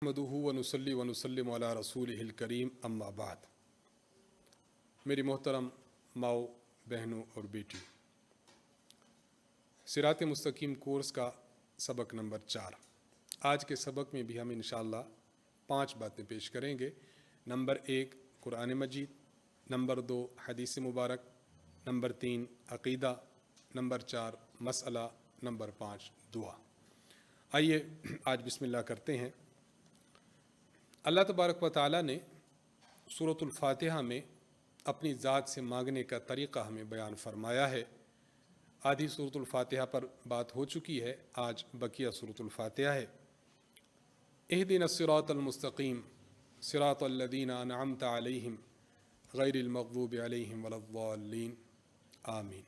नहमदुहु व नुसल्ली व नुसल्लिमु अला रसूलिहिल करीम अम्मा बाद। मेरी मोहतरम माओ, बहनों और बेटियों, सिरात मुस्तकीम कोर्स का सबक नंबर 4। आज के सबक में भी हम इंशाअल्लाह 5 बातें पेश करेंगे। नंबर 1 कुरान मजीद, नंबर 2 हदीस मुबारक, नंबर 3 अक़ीदा, नंबर 4 मसला, नंबर 5 दुआ। आइए आज बिस्मिल्लाह करते हैं। अल्लाह तबारक व तआला ने सूरतुल फातिहा में अपनी ज़ात से मांगने का तरीक़ा हमें बयान फरमाया है। आधी सूरतुल फातिहा पर बात हो चुकी है, आज बकिया सूरतुल फातिहा है। इहदिनस सिरातल मुस्तक़ीम सिरातल लज़ीना अनअमता अलैहिम गैरिल मग़ज़ूबि अलैहिम वलद्दाल्लीन आमीन।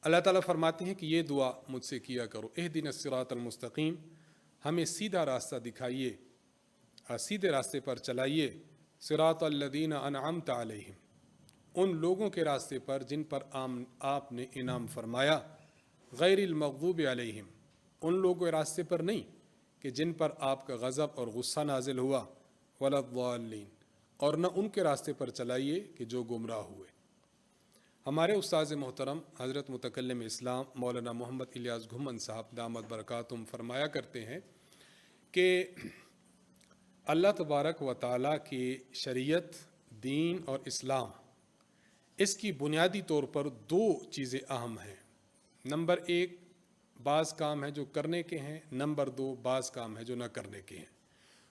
अल्लाह ताला फरमाते हैं कि ये दुआ मुझसे किया करो, इहदिनस सिरातल मुस्तक़ीम, हमें सीधा रास्ता दिखाइए, सीधे रास्ते पर चलाइए। सिरातल लज़ीना अनअमता अलैहिम, उन लोगों के रास्ते पर जिन पर आपने इनाम फरमाया। गैरिल मग़ज़ूबि अलैहिम, उन लोगों के रास्ते पर नहीं कि जिन पर आपका गज़ब और गुस्सा नाजिल हुआ। वलद्दाल्लीन, और न उनके रास्ते पर चलाइए कि जो गुमराह हुए। हमारे उस्ताद मोहतरम हज़रत मुतकल्लिम इस्लाम मौलाना मोहम्मद इलियास घुमन साहब दामद बरकातुहुम फरमाया करते हैं कि अल्लाह तबारक व तआला की शरीयत, दीन और इस्लाम, इसकी बुनियादी तौर पर 2 चीज़ें अहम हैं। नंबर 1 बाज़ काम है जो करने के हैं, नंबर 2 बाज़ काम है जो न करने के हैं।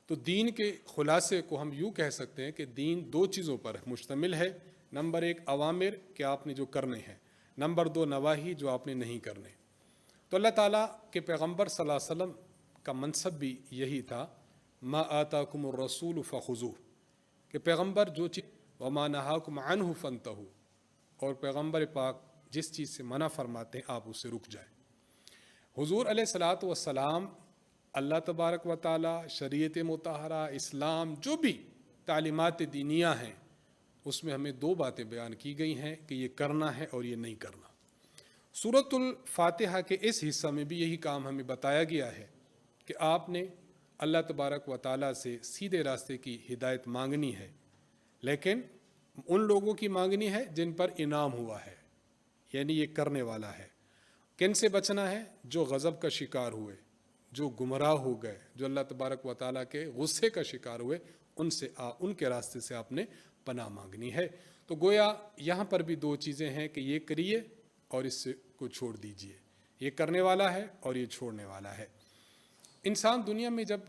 तो दीन के खुलासे को हम यूँ कह सकते हैं कि दीन 2 चीज़ों पर मुश्तमिल है। नंबर 1 अवामिर कि आपने जो करने हैं, नंबर 2 नवाही जो आपने नहीं करने। तो अल्लाह ताला के पैगम्बर सल्लल्लाहु अलैहि वसल्लम का मनसब भी यही था, मा आताकुमुर रसूल फ़ख़ुज़ूह, कि पैगम्बर जो चीज़ वमा नहाकुम अन्हु फ़न्तहू, और पैगम्बर पाक जिस चीज़ से मना फरमाते हैं आप उससे रुक जाए। हुज़ूर अलैहिस्सलातु वस्सलाम अल्लाह तबारक व तआला, शरीयत मुतहरा, इस्लाम, जो भी तालीमात दीनिया हैं उसमें हमें 2 बातें बयान की गई हैं कि ये करना है और ये नहीं करना। सूरतुल फातिहा के इस हिस्सा में भी यही काम हमें बताया गया है कि आपने अल्लाह तबारक व तआला से सीधे रास्ते की हिदायत मांगनी है, लेकिन उन लोगों की मांगनी है जिन पर इनाम हुआ है, यानी ये करने वाला है। किन से बचना है? जो गज़ब का शिकार हुए, जो गुमराह हो गए, जो अल्लाह तबारक व तआला के गुस्से का शिकार हुए, उनके रास्ते से आपने पनाह मांगनी है। तो गोया यहाँ पर भी 2 चीज़ें हैं कि ये करिए और इससे को छोड़ दीजिए, ये करने वाला है और ये छोड़ने वाला है। इंसान दुनिया में जब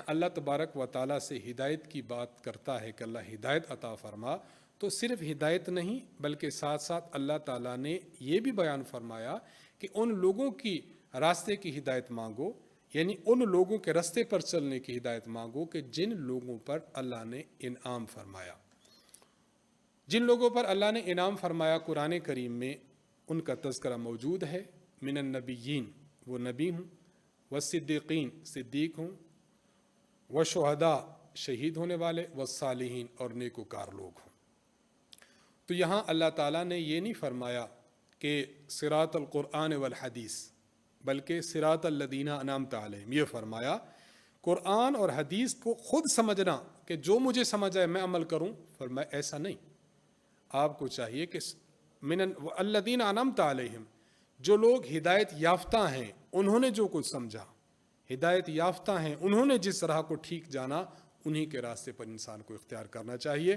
अल्लाह तबारक व तआला से हिदायत की बात करता है कि अल्लाह हिदायत अता फरमा, तो सिर्फ हिदायत नहीं बल्कि साथ साथ अल्लाह ताला ने ये भी बयान फरमाया कि उन लोगों की रास्ते की हिदायत मांगो, यानी उन लोगों के रास्ते पर चलने की हिदायत मांगो कि जिन लोगों पर अल्लाह ने इनाम फरमाया। जिन लोगों पर अल्लाह ने इनाम फरमाया कुरान करीम में उनका तज़किरा मौजूद है। मिनन नबिय्यीन, वो नबी हूँ, व सिद्दीक़ीन, सिद्दीक हूँ, व शुहदा, शहीद होने वाले, व सालिहीन, और नेकोकार लोग हों। तो यहाँ अल्लाह ताला ने ये नहीं फरमाया कि सिरातल कुरान वल हदीस, बल्कि सिरातल लज़ीना अनअमता अलैहिम, ये फरमाया कुरान और हदीस को खुद समझना कि जो मुझे समझ आए मैं अमल करूँ। फरमाया ऐसा नहीं, आपको चाहिए कि मिनन अल्लज़ीना अनअमता अलैहिम, जो लोग हिदायत याफ्ता हैं, उन्होंने जो कुछ समझा, हिदायत याफ्ता हैं, उन्होंने जिस राह को ठीक जाना, उन्हीं के रास्ते पर इंसान को इख्तियार करना चाहिए।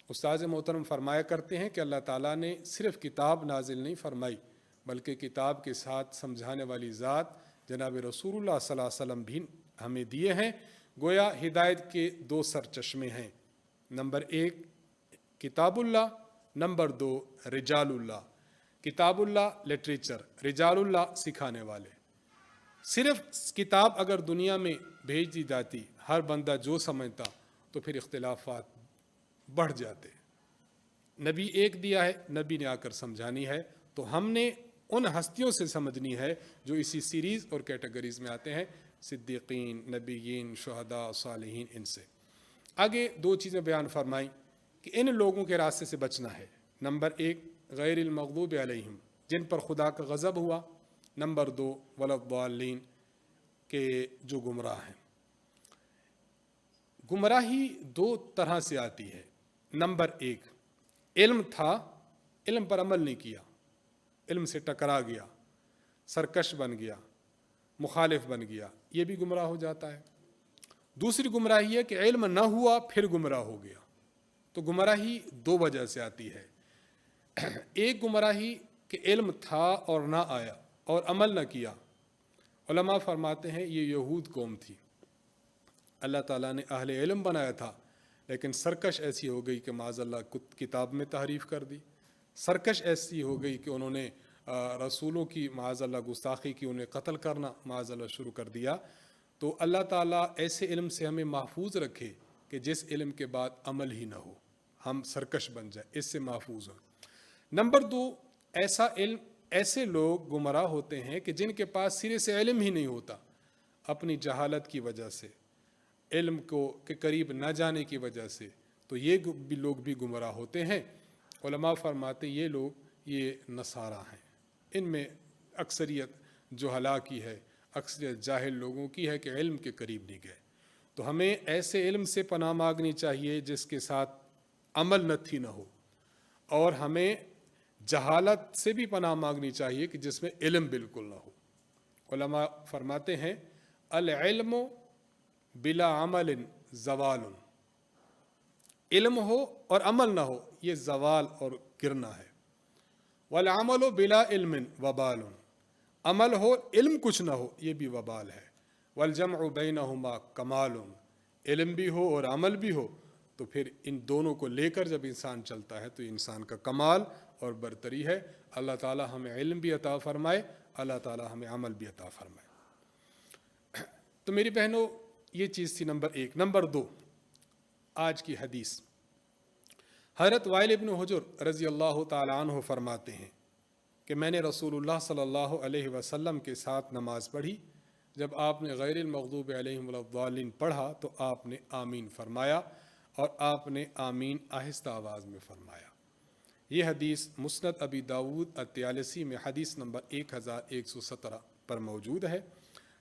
उस्ताद मोहतरम फरमाया करते हैं कि अल्लाह ताला ने सिर्फ़ किताब नाजिल नहीं फरमाई, बल्कि किताब के साथ समझाने वाली ज़ात जनाब रसूलुल्लाह सल्लल्लाहु अलैहि वसल्लम भी हमें दिए हैं। गोया हिदायत के 2 सरचश्मे हैं, नंबर 1 किताबुल्लाह, नंबर 2 रिजालुल्लाह। किताबुल्लाह लिटरेचर, रिजालुल्लाह सिखाने वाले। सिर्फ किताब अगर दुनिया में भेज दी जाती, हर बंदा जो समझता, तो फिर इख्तिलाफात बढ़ जाते। नबी एक दिया है, नबी ने आकर समझानी है, तो हमने उन हस्तियों से समझनी है जो इसी सीरीज़ और कैटेगरीज़ में आते हैं, सिद्दीक़ीन, नबीयीन, शुहदा, सालिहीन। इनसे आगे 2 चीज़ें बयान फरमाई कि इन लोगों के रास्ते से बचना है। नंबर 1 गैरिल मग़ज़ूबि अलैहिम, जिन पर खुदा का गज़ब हुआ। नंबर 2 वलद्दाल्लीन, के जो गुमराह हैं। गुमराही दो तरह से आती है। नंबर एक, इल्म था, इल्म पर अमल नहीं किया, इल्म से टकरा गया, सरकश बन गया, मुखालिफ बन गया, ये भी गुमराह हो जाता है। दूसरी गुमराही है कि इल्म न हुआ फिर गुमराह हो गया। तो गुमराही दो वजह से आती है। एक गुमराही कि इल्म था और ना आया और अमल न किया। उलमा फरमाते हैं ये यहूद कौम थी, अल्लाह ताला ने अहले इल्म बनाया था, लेकिन सरकश ऐसी हो गई कि माज़अल्लाह किताब में तहरीफ़ कर दी। सरकश ऐसी हो गई कि उन्होंने रसूलों की माज़अल्लाह गुस्ताखी की, उन्हें कत्ल करना माज़अल्लाह शुरू कर दिया। तो अल्लाह ताला ऐसे इल्म से हमें महफूज रखे कि जिस इल्म के बाद अमल ही ना हो, हम सरकश बन जाए, इससे महफूज हो। नंबर दो, ऐसा इल्म, ऐसे लोग गुमराह होते हैं कि जिनके पास सिरे से इल्म ही नहीं होता, अपनी जहालत की वजह से, इल्म को के करीब न जाने की वजह से, तो ये भी लोग भी गुमराह होते हैं। उलमा फरमाते ये लोग ये नसारा हैं, इनमें अक्सरियत जो हलाकी है, अक्सरियत जाहिल लोगों की है कि इल्म के करीब नहीं गए। तो हमें ऐसे इल्म से पनाह मांगनी चाहिए जिसके साथ अमल नथी न हो, और हमें जहालत से भी पनाह मांगनी चाहिए कि जिसमें इल्म बिल्कुल ना हो। उलमा फरमाते हैं अल इल्म बिला अमल ज़वाल, इल्म हो और अमल ना हो ये ज़वाल और गिरना है। वल अमल बिला इल्म वबाल, अमल हो इल्म कुछ ना हो ये भी वबाल है। वल जम्उ बैनहुमा कमाल, इल्म भी हो और अमल भी हो तो फिर इन दोनों को लेकर जब इंसान चलता है तो इंसान का कमाल और बरतरी है। अल्लाह ताला हमें इल्म भी अता फरमाए, अल्लाह ताला हमें अमल भी अता फरमाए। तो मेरी बहनों, ये चीज़ थी नंबर एक। नंबर दो, आज की हदीस। हज़रत वाइल इब्न हुजुर रज़ी अल्लाह ताला अन्हु फरमाते हैं कि मैंने रसूलुल्लाह सल्लल्लाहु अलैहि वसल्लम के साथ नमाज़ पढ़ी। जब आपने गैरिल मग़दूबि अलैहिम वलद्दालिन पढ़ा तो आपने आमीन फरमाया, और आपने आमीन आहिस्ता आवाज़ में फरमाया। ये हदीस मुस्नद अबी दाऊद अत्यालसी में हदीस नंबर 1117 पर मौजूद है।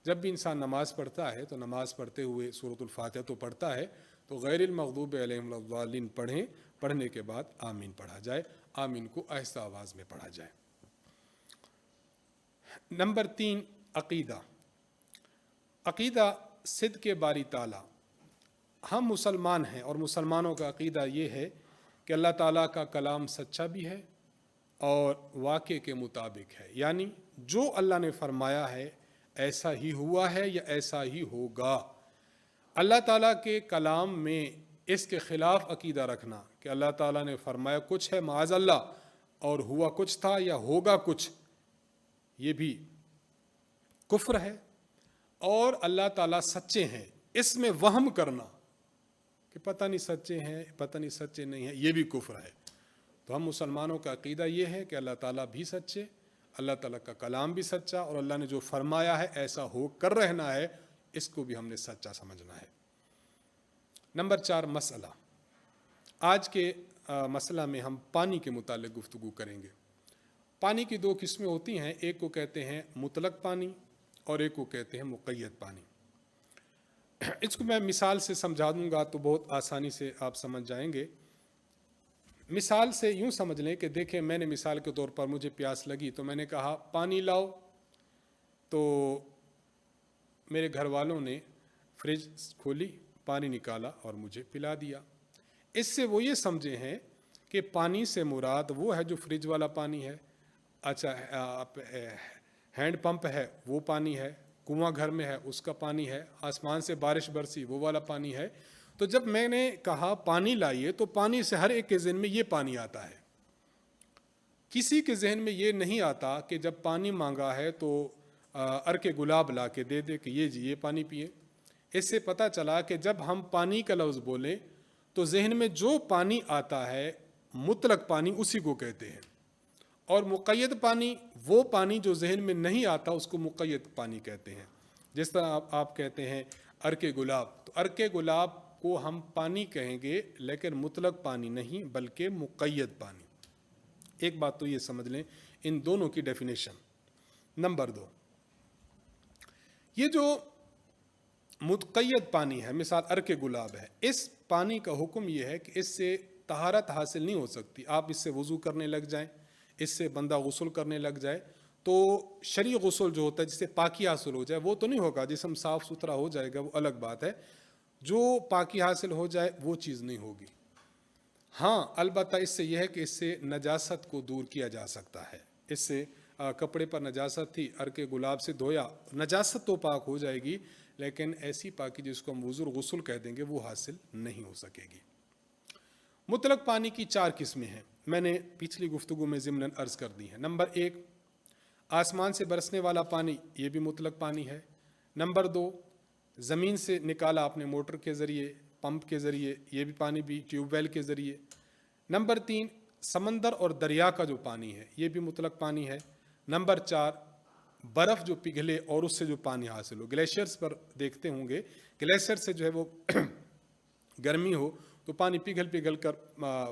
जब भी इंसान नमाज़ पढ़ता है तो नमाज़ पढ़ते हुए सूरतुल फातिहा तो पढ़ता है, तो गैरिल मग़दूबि अलैहिम वलद्दालिन पढ़ें, पढ़ने के बाद आमीन पढ़ा जाए, आमीन को आहिस्ता आवाज़ में पढ़ा जाए। नंबर तीन, अक़ीदा। अक़ीदा सिद्क़ बारी ताला। हम मुसलमान हैं और मुसलमानों का अक़ीदा ये है कि अल्लाह ताला का कलाम सच्चा भी है और वाक़े के मुताबिक है, यानी जो अल्लाह ने फरमाया है ऐसा ही हुआ है या ऐसा ही होगा। अल्लाह ताला के कलाम में इसके ख़िलाफ़ अक़ीदा रखना कि अल्लाह ताला ने फरमाया कुछ है माअज़ल्लाह और हुआ कुछ था या होगा कुछ, ये भी कुफ्र है। और अल्लाह ताला सच्चे हैं, इसमें वहम करना कि पता नहीं सच्चे हैं, पता नहीं सच्चे नहीं हैं, ये भी कुफ्र है। तो हम मुसलमानों का अक़ीदा ये है कि अल्लाह ताला भी सच्चे, अल्लाह ताला का कलाम भी सच्चा, और अल्लाह ने जो फरमाया है ऐसा हो कर रहना है, इसको भी हमने सच्चा समझना है। नंबर चार, मसला। आज के मसला में हम पानी के मुतालिक गुफ्तगू करेंगे। पानी की दो किस्में होती हैं, एक को कहते हैं मुतलक पानी और एक को कहते हैं मुक़य्यद पानी। इसको मैं मिसाल से समझा दूंगा तो बहुत आसानी से आप समझ जाएंगे। मिसाल से यूँ समझ लें कि देखें, मैंने मिसाल के तौर पर मुझे प्यास लगी तो मैंने कहा पानी लाओ, तो मेरे घर वालों ने फ्रिज खोली, पानी निकाला और मुझे पिला दिया। इससे वो ये समझे हैं कि पानी से मुराद वो है जो फ्रिज वाला पानी है, अच्छा हैंड पंप है वो पानी है, कुआं घर में है उसका पानी है, आसमान से बारिश बरसी वो वाला पानी है। तो जब मैंने कहा पानी लाइए तो पानी से हर एक के ज़हन में ये पानी आता है। किसी के जहन में ये नहीं आता कि जब पानी मांगा है तो अर्के गुलाब ला के दे दे कि ये जी ये पानी पिए। इससे पता चला कि जब हम पानी का लफ्ज़ बोलें तो जहन में जो पानी आता है मुतलक पानी उसी को कहते हैं, और मुक़य्यद पानी वो पानी जो जहन में नहीं आता उसको मुक़य्यद पानी कहते हैं। जिस तरह आप कहते हैं अर्के गुलाब, तो अर्के गुलाब को हम पानी कहेंगे लेकिन मुतलक पानी नहीं बल्कि मुक़य्यद पानी। एक बात तो ये समझ लें, इन दोनों की डेफिनेशन। नंबर दो, ये जो متقید پانی ہے، مثال ارک گلاب ہے، اس پانی کا حکم یہ ہے کہ اس سے طہارت حاصل نہیں ہو سکتی. آپ اس سے وضو کرنے لگ جائیں، اس سے بندہ غسل کرنے لگ جائے تو شرعی غسل جو ہوتا ہے جس سے پاکی حاصل ہو جائے وہ تو نہیں ہوگا. جسم صاف ستھرا ہو جائے گا وہ الگ بات ہے، جو پاکی حاصل ہو جائے وہ چیز نہیں ہوگی. ہاں البتہ اس سے یہ ہے کہ اس سے نجاست کو دور کیا جا سکتا ہے. اس سے کپڑے پر نجاست تھی، ارک گلاب سے دھویا، نجاست تو پاک ہو جائے گی، لیکن ایسی پاکی جس کو ہم وضو غسل کہہ دیں گے وہ حاصل نہیں ہو سکے گی. مطلق پانی کی 4 قسمیں ہیں، میں نے پچھلی گفتگو میں ضمناً عرض کر دی ہیں. نمبر 1 آسمان سے برسنے والا پانی، یہ بھی مطلق پانی ہے. نمبر 2 زمین سے نکالا آپ نے موٹر کے ذریعے، پمپ کے ذریعے، یہ بھی پانی بھی ٹیوب ویل کے ذریعے. نمبر 3 سمندر اور دریا کا جو پانی ہے یہ بھی مطلق پانی ہے. نمبر 4 برف جو پگھلے اور اس سے جو پانی حاصل ہو. گلیشیئرز پر دیکھتے ہوں گے، گلیشیئر سے جو ہے وہ گرمی ہو تو پانی پگھل کر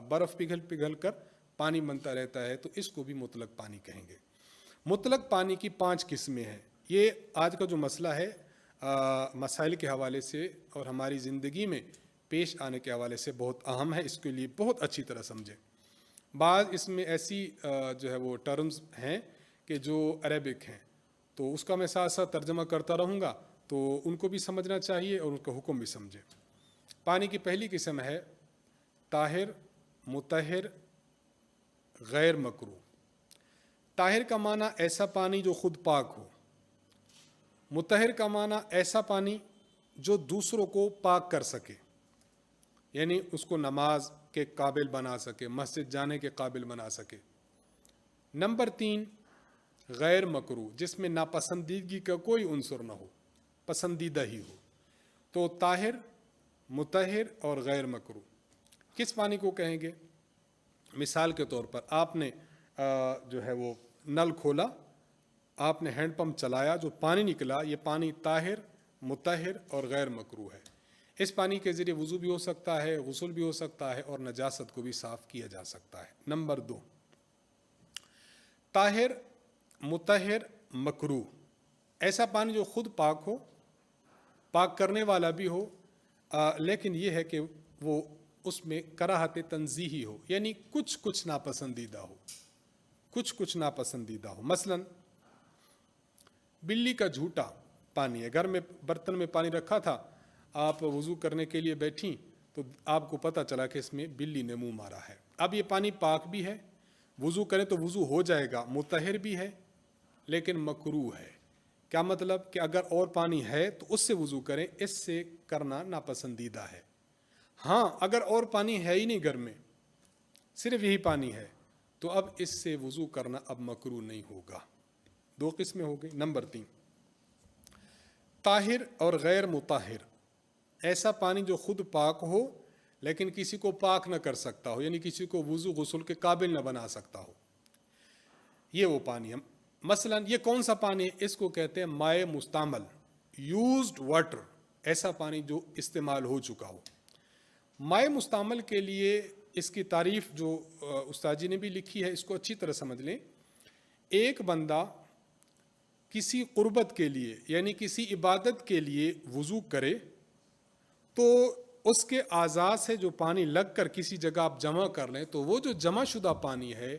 برف پگھل کر پانی بنتا رہتا ہے، تو اس کو بھی مطلق پانی کہیں گے. مطلق پانی کی 5 قسمیں ہیں. یہ آج کا جو مسئلہ ہے مسائل کے حوالے سے اور ہماری زندگی میں پیش آنے کے حوالے سے بہت اہم ہے، اس کے لیے بہت اچھی طرح سمجھیں. بعض اس میں ایسی جو ہے وہ ٹرمز ہیں کہ جو عربک ہیں، تو اس کا میں ساتھ ساتھ ترجمہ کرتا رہوں گا تو ان کو بھی سمجھنا چاہیے اور ان کا حکم بھی سمجھیں. پانی کی پہلی قسم ہے طاہر، مطہر، غیر مکروہ. طاہر کا معنی ایسا پانی جو خود پاک ہو. مطہر کا معنی ایسا پانی جو دوسروں کو پاک کر سکے، یعنی اس کو نماز کے قابل بنا سکے، مسجد جانے کے قابل بنا سکے. نمبر 3 غیر مکروہ، جس میں ناپسندیدگی کا کوئی عنصر نہ ہو، پسندیدہ ہی ہو. تو طاہر، مطہر اور غیر مکروہ کس پانی کو کہیں گے؟ مثال کے طور پر آپ نے جو ہے وہ نل کھولا، آپ نے ہینڈ پمپ چلایا، جو پانی نکلا یہ پانی طاہر، مطہر اور غیر مکروہ ہے. اس پانی کے ذریعے وضو بھی ہو سکتا ہے، غسل بھی ہو سکتا ہے اور نجاست کو بھی صاف کیا جا سکتا ہے. نمبر 2 طاہر، مطہر، مکروہ، ایسا پانی جو خود پاک ہو، پاک کرنے والا بھی ہو، لیکن یہ ہے کہ وہ اس میں کراہت تنزیہی ہو، یعنی کچھ ناپسندیدہ ہو، کچھ ناپسندیدہ ہو. مثلا بلی کا جھوٹا پانی ہے، گھر میں برتن میں پانی رکھا تھا، آپ وضو کرنے کے لیے بیٹھیں تو آپ کو پتہ چلا کہ اس میں بلی نے منہ مارا ہے. اب یہ پانی پاک بھی ہے، وضو کریں تو وضو ہو جائے گا، مطہر بھی ہے لیکن مکروہ ہے. کیا مطلب کہ اگر اور پانی ہے تو اس سے وضو کریں، اس سے کرنا ناپسندیدہ ہے. ہاں اگر اور پانی ہے ہی نہیں گھر میں، صرف یہی پانی ہے، تو اب اس سے وضو کرنا اب مکروہ نہیں ہوگا. 2 قسمیں ہو گئی. نمبر 3 طاہر اور غیر مطہر، ایسا پانی جو خود پاک ہو لیکن کسی کو پاک نہ کر سکتا ہو، یعنی کسی کو وضو غسل کے قابل نہ بنا سکتا ہو. یہ وہ پانی ہے. مثلا یہ کون سا پانی ہے؟ اس کو کہتے ہیں مائع مستعمل، یوزڈ واٹر، ایسا پانی جو استعمال ہو چکا ہو. مائع مستعمل کے لیے اس کی تعریف جو استاد جی نے بھی لکھی ہے، اس کو اچھی طرح سمجھ لیں. ایک بندہ کسی قربت کے لیے یعنی کسی عبادت کے لیے وضو کرے تو اس کے اعضاء سے جو پانی لگ کر کسی جگہ آپ جمع کر لیں تو وہ جو جمع شدہ پانی ہے،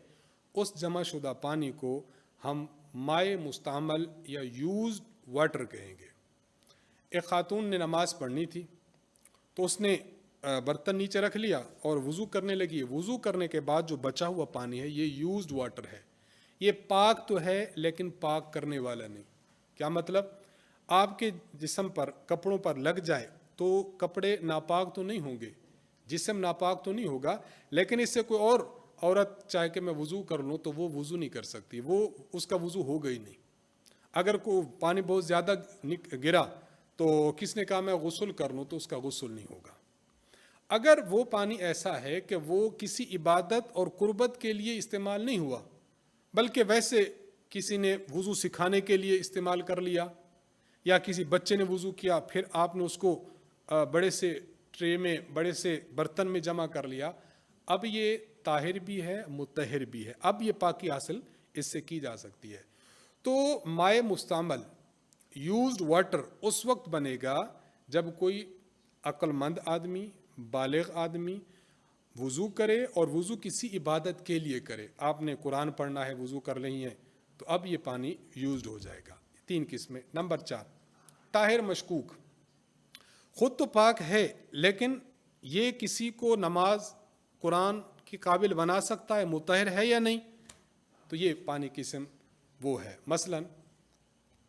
اس جمع شدہ پانی کو ہم مائع مستعمل یا یوزڈ واٹر کہیں گے. ایک خاتون نے نماز پڑھنی تھی تو اس نے برتن نیچے رکھ لیا اور وضو کرنے لگی. وضو کرنے کے بعد جو بچا ہوا پانی ہے یہ یوزڈ واٹر ہے. یہ پاک تو ہے لیکن پاک کرنے والا نہیں. کیا مطلب؟ آپ کے جسم پر کپڑوں پر لگ جائے تو کپڑے ناپاک تو نہیں ہوں گے، جسم ناپاک تو نہیں ہوگا، لیکن اس سے کوئی اور عورت چاہے کہ میں وضو کر لوں تو وہ وضو نہیں کر سکتی، وہ اس کا وضو ہو گئی نہیں. اگر کوئی پانی بہت زیادہ گرا تو کس نے کہا میں غسل کر لوں تو اس کا غسل نہیں ہوگا. اگر وہ پانی ایسا ہے کہ وہ کسی عبادت اور قربت کے لیے استعمال نہیں ہوا بلکہ ویسے کسی نے وضو سکھانے کے لیے استعمال کر لیا، یا کسی بچے نے وضو کیا پھر آپ نے اس کو بڑے سے ٹرے میں، بڑے سے برتن میں جمع کر لیا، اب یہ طاہر بھی ہے، مطہر بھی ہے، اب یہ پاکی حاصل اس سے کی جا سکتی ہے. تو مائع مستعمل یوزڈ واٹر اس وقت بنے گا جب کوئی عقل مند آدمی، بالغ آدمی وضو کرے اور وضو کسی عبادت کے لیے کرے، آپ نے قرآن پڑھنا ہے، وضو کر رہی ہیں، تو اب یہ پانی یوزڈ ہو جائے گا۔ 3 قسمیں۔ نمبر 4، طاہر مشکوک، خود تو پاک ہے لیکن یہ کسی کو نماز قرآن کے قابل بنا سکتا ہے، مطہر ہے یا نہیں، تو یہ پانی قسم وہ ہے۔ مثلا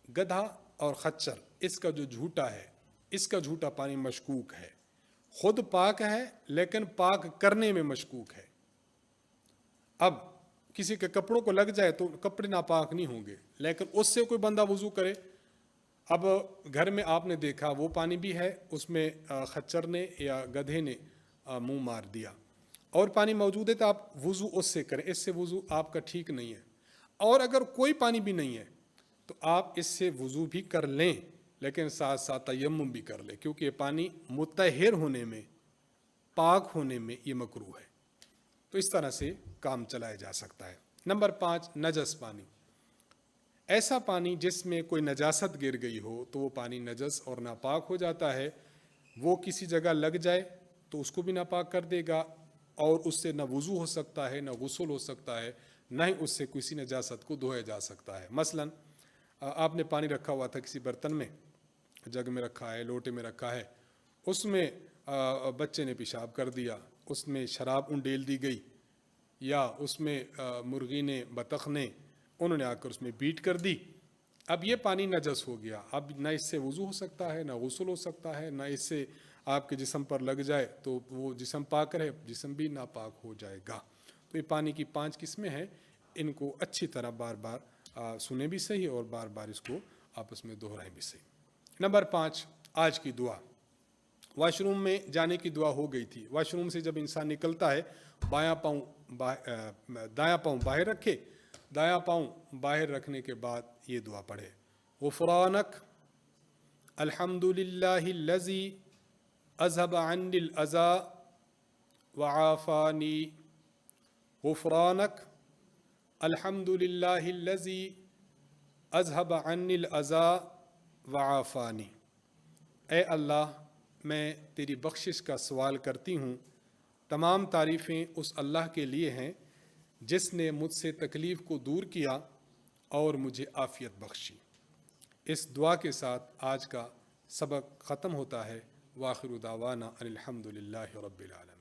گدھا اور خچر، اس کا جو جھوٹا ہے، اس کا جھوٹا پانی مشکوک ہے، خود پاک ہے لیکن پاک کرنے میں مشکوک ہے۔ اب کسی کے کپڑوں کو لگ جائے تو کپڑے ناپاک نہیں ہوں گے، لیکن اس سے کوئی بندہ وضو کرے، اب گھر میں آپ نے دیکھا وہ پانی بھی ہے، اس میں خچر نے یا گدھے نے منہ مار دیا، اور پانی موجود ہے تو آپ وضو اس سے کریں، اس سے وضو آپ کا ٹھیک نہیں ہے۔ اور اگر کوئی پانی بھی نہیں ہے تو آپ اس سے وضو بھی کر لیں، لیکن ساتھ ساتھ تیمم بھی کر لیں، کیونکہ یہ پانی مطہر ہونے میں، پاک ہونے میں یہ مکروہ ہے۔ تو اس طرح سے کام چلایا جا سکتا ہے۔ نمبر 5، نجس پانی، ایسا پانی جس میں کوئی نجاست گر گئی ہو تو وہ پانی نجس اور ناپاک ہو جاتا ہے، وہ کسی جگہ لگ جائے تو اس کو بھی ناپاک کر دے گا، اور اس سے نہ وضو ہو سکتا ہے، نہ غسل ہو سکتا ہے، نہ ہی اس سے کسی نجاست کو دھویا جا سکتا ہے۔ مثلا آپ نے پانی رکھا ہوا تھا کسی برتن میں، جگ میں رکھا ہے، لوٹے میں رکھا ہے، اس میں بچے نے پیشاب کر دیا، اس میں شراب انڈیل دی گئی، یا اس میں مرغی نے، بطخ نے، انہوں نے آ کر اس میں بیٹ کر دی، اب یہ پانی نجس ہو گیا، اب نہ اس سے وضو ہو سکتا ہے، نہ غسل ہو سکتا ہے، نہ اس سے آپ کے جسم پر لگ جائے تو وہ جسم پاک رہے، جسم بھی ناپاک ہو جائے گا۔ تو یہ پانی کی 5 قسمیں ہیں، ان کو اچھی طرح بار بار سنیں بھی صحیح اور بار بار اس کو آپس میں دہرائیں بھی صحیح۔ نمبر 5، آج کی دعا۔ واش روم میں جانے کی دعا ہو گئی تھی، واش روم سے جب انسان نکلتا ہے دایاں پاؤں باہر رکھے، دایاں پاؤں باہر رکھنے کے بعد یہ دعا پڑھے، غفرانک الحمد للہ الذی اذهب عنی الاذى وعافانی، غفرانک الحمد للہ الذی اذهب عنی الاذى وعافانی، اے اللہ میں تیری بخشش کا سوال کرتی ہوں، تمام تعریفیں اس اللہ کے لیے ہیں جس نے مجھ سے تکلیف کو دور کیا اور مجھے عافیت بخشی۔ اس دعا کے ساتھ آج کا سبق ختم ہوتا ہے۔ وآخر دعوانا ان الحمد للہ رب العالمین۔